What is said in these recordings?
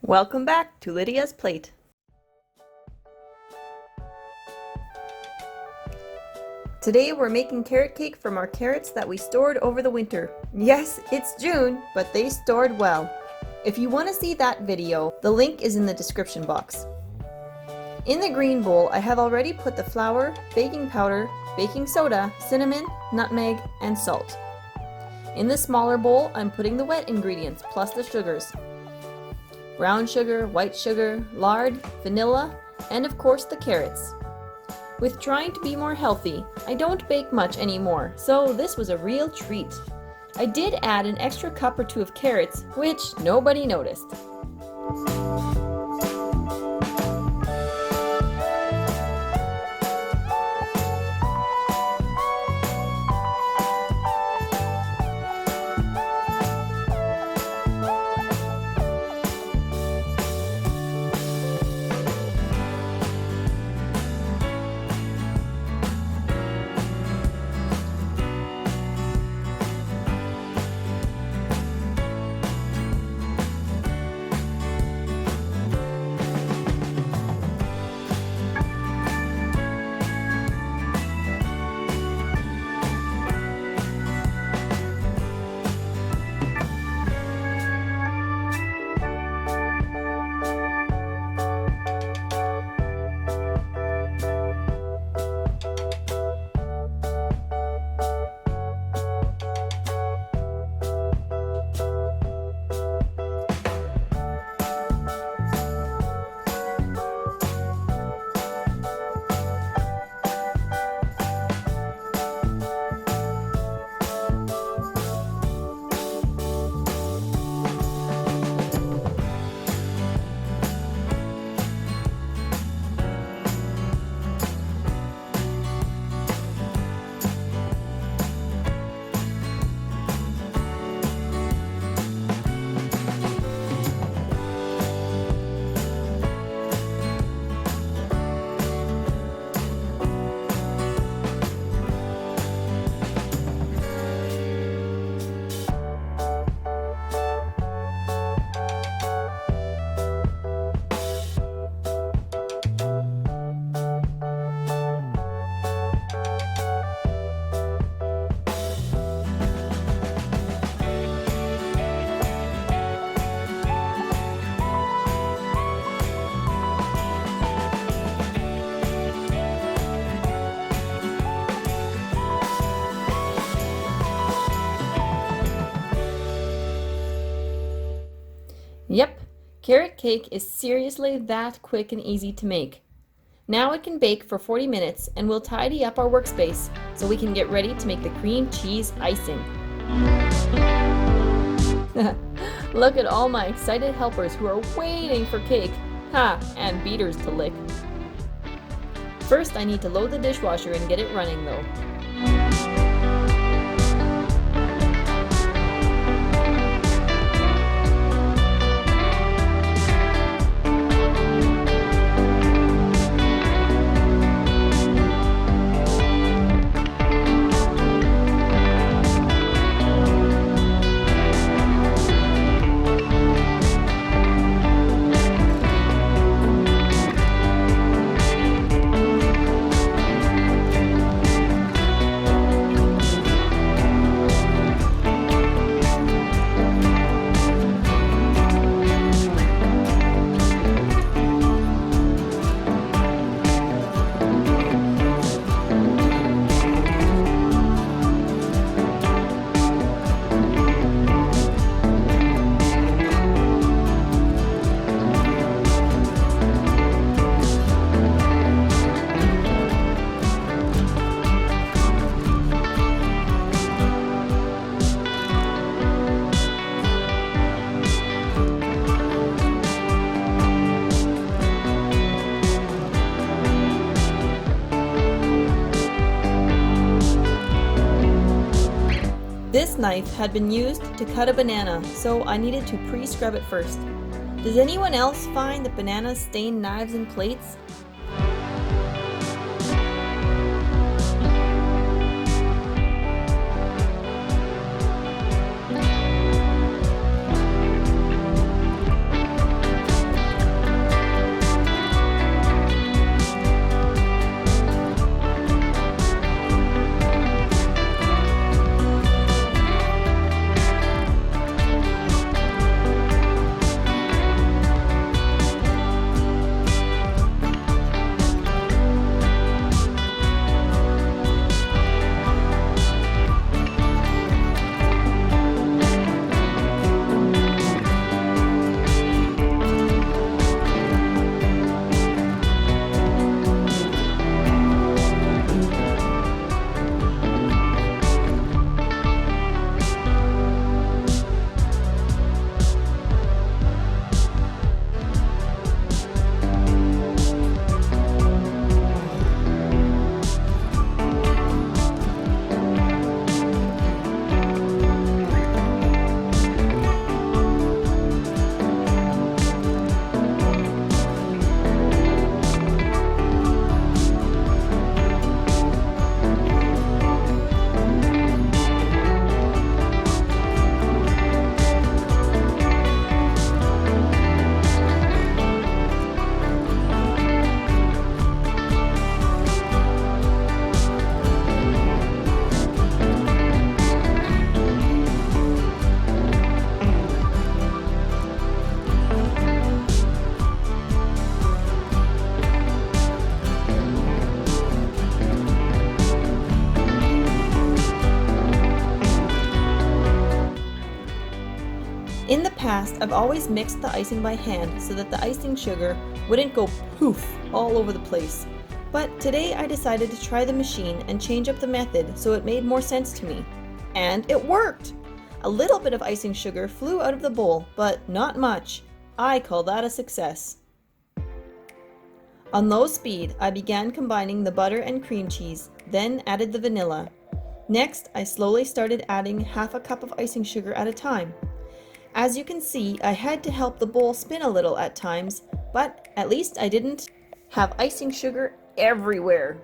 Welcome back to Lydia's Plate. Today we're making carrot cake from our carrots that we stored over the winter. Yes, it's June, but they stored well. If you want to see that video, the link is in the description box. In the green bowl, I have already put the flour, baking powder, baking soda, cinnamon, nutmeg, and salt. In the smaller bowl, I'm putting the wet ingredients plus the sugars. Brown sugar, white sugar, lard, vanilla, and of course the carrots. With trying to be more healthy, I don't bake much anymore, so this was a real treat. I did add an extra cup or two of carrots, which nobody noticed. Yep, carrot cake is seriously that quick and easy to make. Now it can bake for 40 minutes and we'll tidy up our workspace so we can get ready to make the cream cheese icing. Look at all my excited helpers who are waiting for cake. Ha, and beaters to lick. First I need to load the dishwasher and get it running though. This knife had been used to cut a banana, so I needed to pre-scrub it first. Does anyone else find that bananas stain knives and plates? past, I've always mixed the icing by hand so that the icing sugar wouldn't go poof all over the place. But today I decided to try the machine and change up the method so it made more sense to me. And it worked! A little bit of icing sugar flew out of the bowl, but not much. I call that a success. On low speed, I began combining the butter and cream cheese, then added the vanilla. Next, I slowly started adding half a cup of icing sugar at a time. As you can see, I had to help the bowl spin a little at times, but at least I didn't have icing sugar everywhere.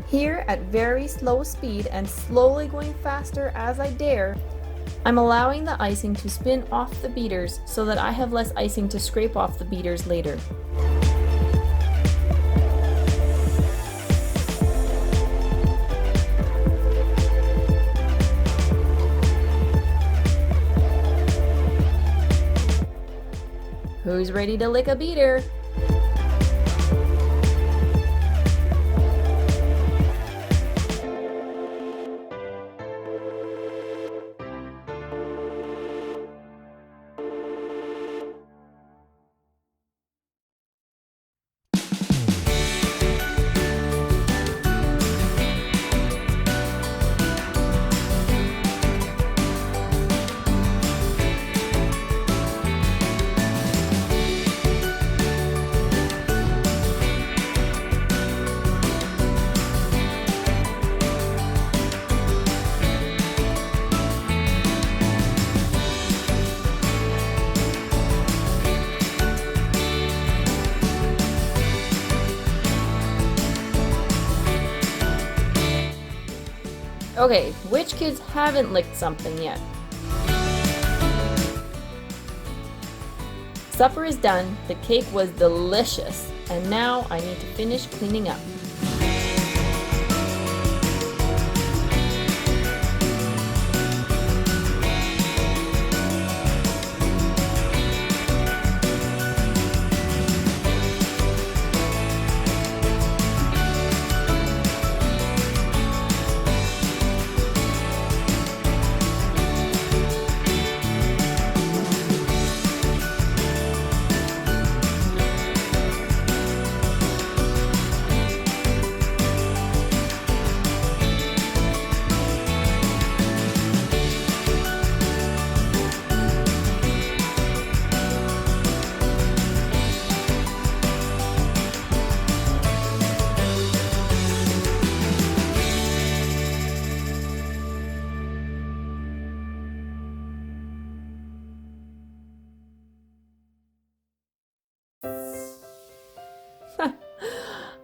Here, at very slow speed and slowly going faster as I dare, I'm allowing the icing to spin off the beaters so that I have less icing to scrape off the beaters later. Who's ready to lick a beater? Okay, which kids haven't licked something yet? Supper is done, the cake was delicious, and now I need to finish cleaning up.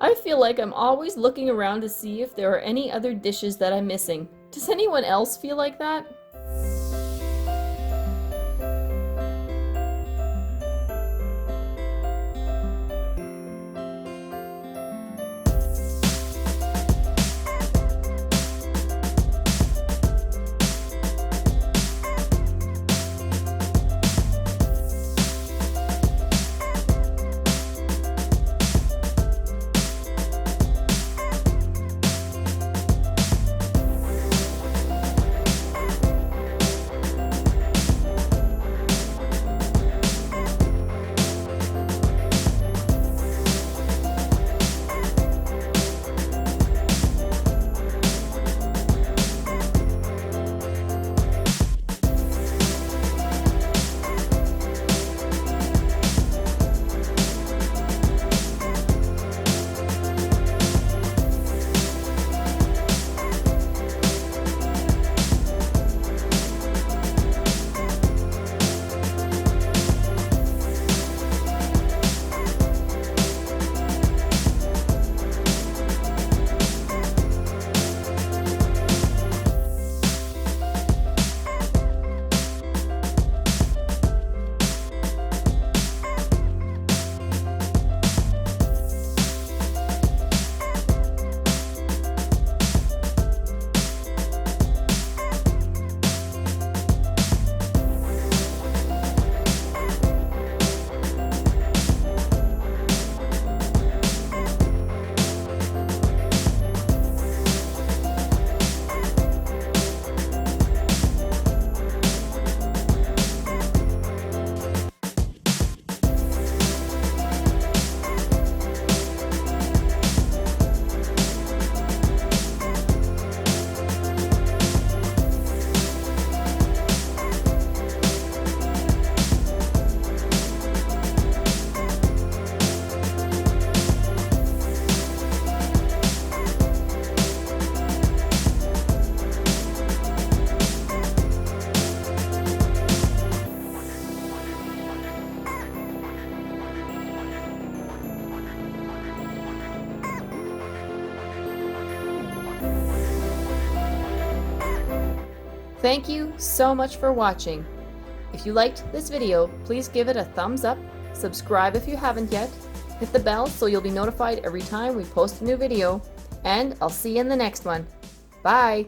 I feel like I'm always looking around to see if there are any other dishes that I'm missing. Does anyone else feel like that? Thank you so much for watching. If you liked this video, please give it a thumbs up, subscribe if you haven't yet, hit the bell so you'll be notified every time we post a new video, and I'll see you in the next one. Bye!